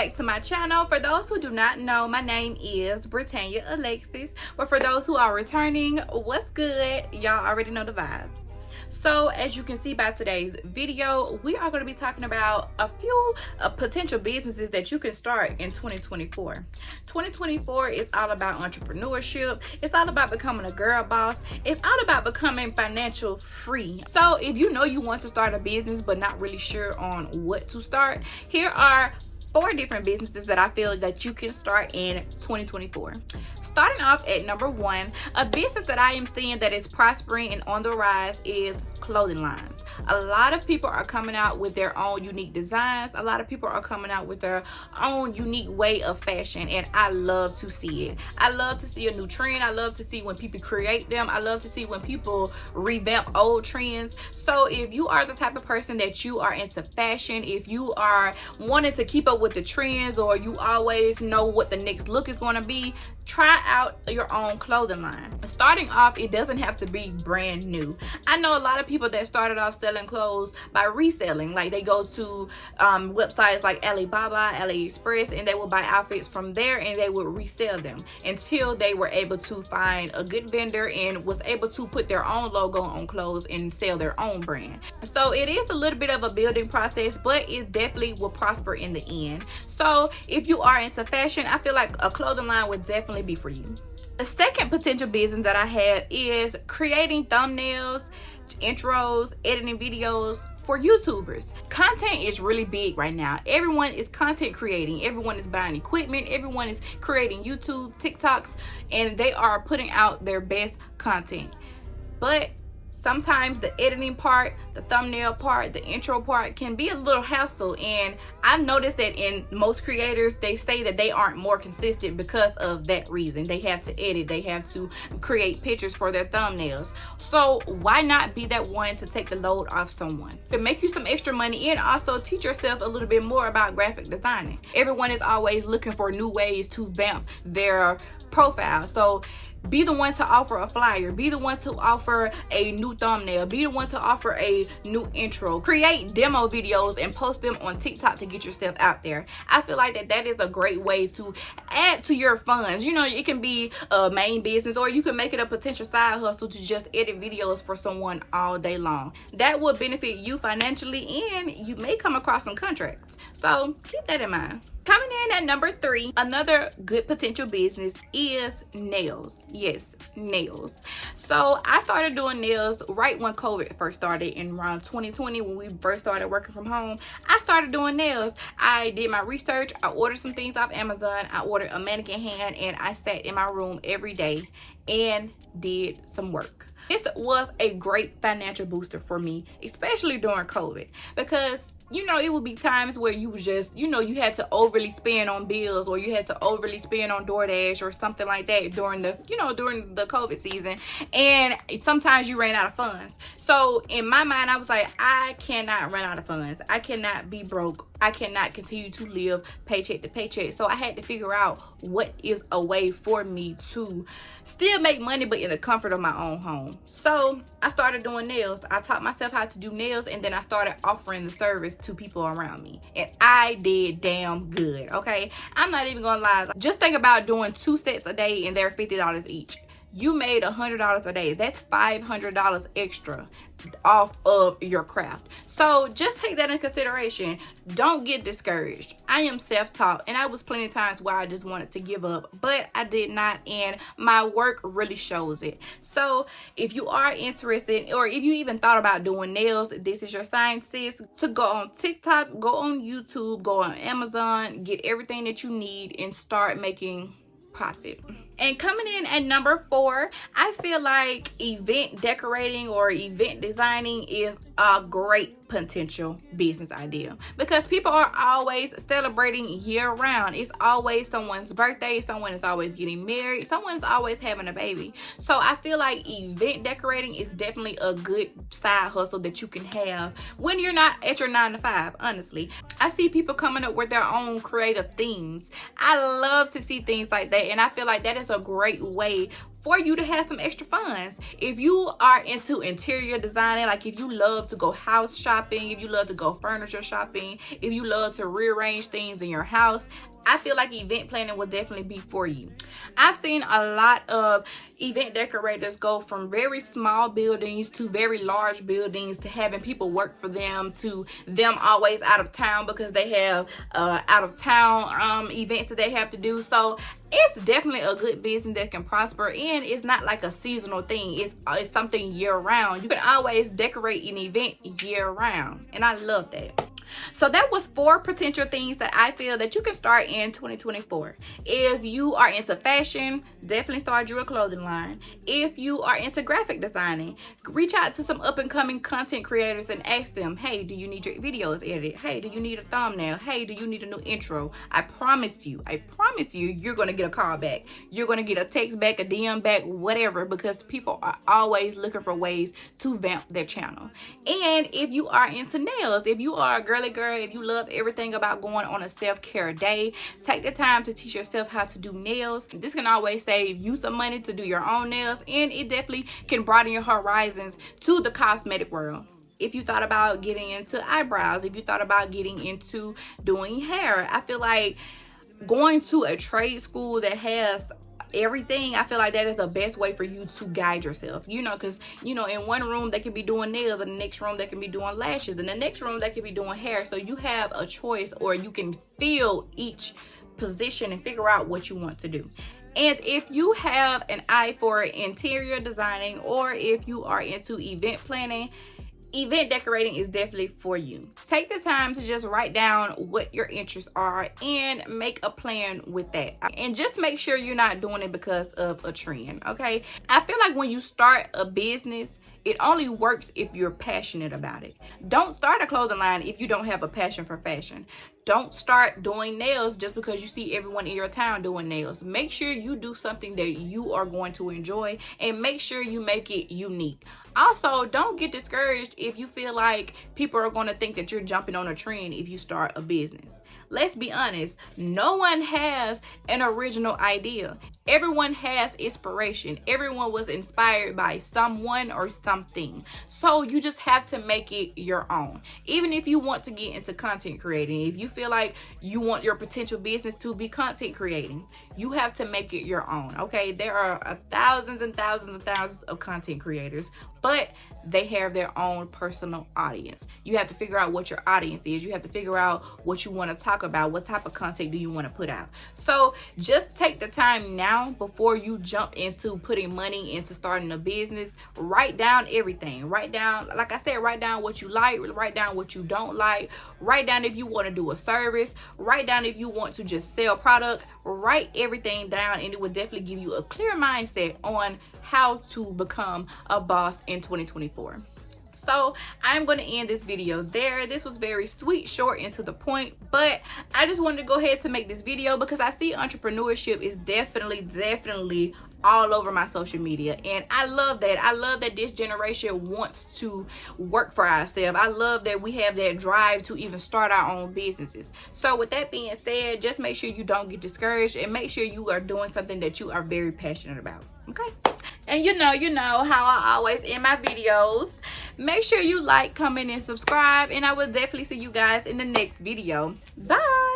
back to my channel. For those who do not know, my name is Britannia Alexis, but for those who are returning, what's good? Y'all already know the vibes. So as you can see by today's video, we are going to be talking about a few potential businesses that you can start in 2024. 2024 is all about entrepreneurship. It's all about becoming a girl boss. It's all about becoming financial free. So if you know you want to start a business but not really sure on what to start, here are 4 different businesses that I feel that you can start in 2024. Starting off at number 1, a business that I am seeing that is prospering and on the rise is clothing lines. A lot of people are coming out with their own unique designs. A lot of people are coming out with their own unique way of fashion, and I love to see it. I love to see a new trend. I love to see when people create them. I love to see when people revamp old trends. So if you are the type of person that you are into fashion, if you are wanting to keep up with the trends, or you always know what the next look is going to be, try out your own clothing line. Starting off, it doesn't have to be brand new. I know a lot of people that started off selling clothes by reselling. Like they go to websites like Alibaba, AliExpress, and they will buy outfits from there and they would resell them until they were able to find a good vendor and was able to put their own logo on clothes and sell their own brand. So it is a little bit of a building process, but it definitely will prosper in the end. So if you are into fashion, I feel like a clothing line would definitely be for you. The second potential business that I have is creating thumbnails, intros, editing videos for YouTubers. Content is really big right now. Everyone is content creating. Everyone is buying equipment. Everyone is creating YouTube, TikToks, and they are putting out their best content. But sometimes the editing part, the thumbnail part, the intro part can be a little hassle, and I've noticed that in most creators, they say that they aren't more consistent because of that reason. They have to edit, they have to create pictures for their thumbnails. So why not be that one to take the load off someone? To make you some extra money and also teach yourself a little bit more about graphic designing. Everyone is always looking for new ways to vamp their profile. So be the one to offer a flyer, be the one to offer a new thumbnail, be the one to offer a new intro, create demo videos and post them on TikTok to get yourself out there. I feel like that is a great way to add to your funds. You know, it can be a main business, or you can make it a potential side hustle to just edit videos for someone all day long. That will benefit you financially, and you may come across some contracts. So keep that in mind. Coming in at number 3, another good potential business is nails. Yes, nails. So I started doing nails right when COVID first started in around 2020, when we first started working from home. I started doing nails. I did my research. I ordered some things off Amazon. I ordered a mannequin hand, and I sat in my room every day and did some work. This was a great financial booster for me, especially during COVID, because you know, it would be times where you was just, you know, you had to overly spend on bills, or you had to overly spend on DoorDash or something like that during the, you know, during the COVID season. And sometimes you ran out of funds. So in my mind, I was like, I cannot run out of funds. I cannot be broke. I cannot continue to live paycheck to paycheck. So I had to figure out what is a way for me to still make money, but in the comfort of my own home. So I started doing nails. I taught myself how to do nails, and then I started offering the service to people around me, and I did damn good. Okay, I'm not even gonna lie. Just think about doing 2 sets a day, and they're $50 each. You made $100 a day. That's $500 extra off of your craft. So just take that in consideration. Don't get discouraged. I am self-taught, and I was plenty of times where I just wanted to give up, but I did not, and my work really shows it. So if you are interested, or if you even thought about doing nails, this is your sign, sis, to go on TikTok, go on YouTube, go on Amazon, get everything that you need, and start making profit. And coming in at number 4, I feel like event decorating or event designing is a great potential business idea, because people are always celebrating year round. It's always someone's birthday, someone is always getting married, someone's always having a baby. So I feel like event decorating is definitely a good side hustle that you can have when you're not at your 9 to 5. Honestly, I see people coming up with their own creative themes. I love to see things like that, and I feel like that is a great way for you to have some extra funds. If you are into interior designing, like if you love to go house shopping, if you love to go furniture shopping, if you love to rearrange things in your house, I feel like event planning will definitely be for you. I've seen a lot of event decorators go from very small buildings to very large buildings, to having people work for them, to them always out of town because they have out of town events that they have to do. So it's definitely a good business that can prosper, and it's not like a seasonal thing. It's something year round. You can always decorate an event year round, and I love that. So that was 4 potential things that I feel that you can start in 2024. If you are into fashion, definitely start your clothing line. If you are into graphic designing, reach out to some up and coming content creators and ask them, hey, do you need your videos edited? Hey, do you need a thumbnail? Hey, do you need a new intro? I promise you, you're going to get a call back. You're going to get a text back, a DM back, whatever, because people are always looking for ways to vamp their channel. And if you are into nails, if you are a girly girl, if you love everything about going on a self-care day, take the time to teach yourself how to do nails. This can always save you some money to do your own nails, and it definitely can broaden your horizons to the cosmetic world. If you thought about getting into eyebrows, if you thought about getting into doing hair, I feel like going to a trade school that has everything, I feel like that is the best way for you to guide yourself, because in one room they can be doing nails, in the next room they can be doing lashes, in the next room they can be doing hair. So you have a choice, or you can feel each position and figure out what you want to do. And if you have an eye for interior designing, or if you are into event planning, event decorating is definitely for you. Take the time to just write down what your interests are and make a plan with that. And just make sure you're not doing it because of a trend, okay? I feel like when you start a business, it only works if you're passionate about it. Don't start a clothing line if you don't have a passion for fashion. Don't start doing nails just because you see everyone in your town doing nails. Make sure you do something that you are going to enjoy, and make sure you make it unique. Also, don't get discouraged if you feel like people are going to think that you're jumping on a trend if you start a business. Let's be honest, no one has an original idea. Everyone has inspiration. Everyone was inspired by someone or something. So you just have to make it your own. Even if you want to get into content creating, if you feel like you want your potential business to be content creating, you have to make it your own, okay? There are thousands and thousands and thousands of content creators, but they have their own personal audience. You have to figure out what your audience is. You have to figure out what you want to talk about. What type of content do you want to put out? So just take the time now before you jump into putting money into starting a business. Write down everything. Write down, like I said, write down what you like. Write down what you don't like. Write down if you want to do a service. Write down if you want to just sell product. Write everything down, and it will definitely give you a clear mindset on how to become a boss in 2024. So I'm going to end this video there. This was very sweet, short, and to the point, but I just wanted to go ahead to make this video because I see entrepreneurship is definitely all over my social media, and I love that. I love that this generation wants to work for ourselves. I love that we have that drive to even start our own businesses. So with that being said, just make sure you don't get discouraged, and make sure you are doing something that you are very passionate about, okay? And you know how I always end my videos. Make sure you like, comment, and subscribe, and I will definitely see you guys in the next video. Bye.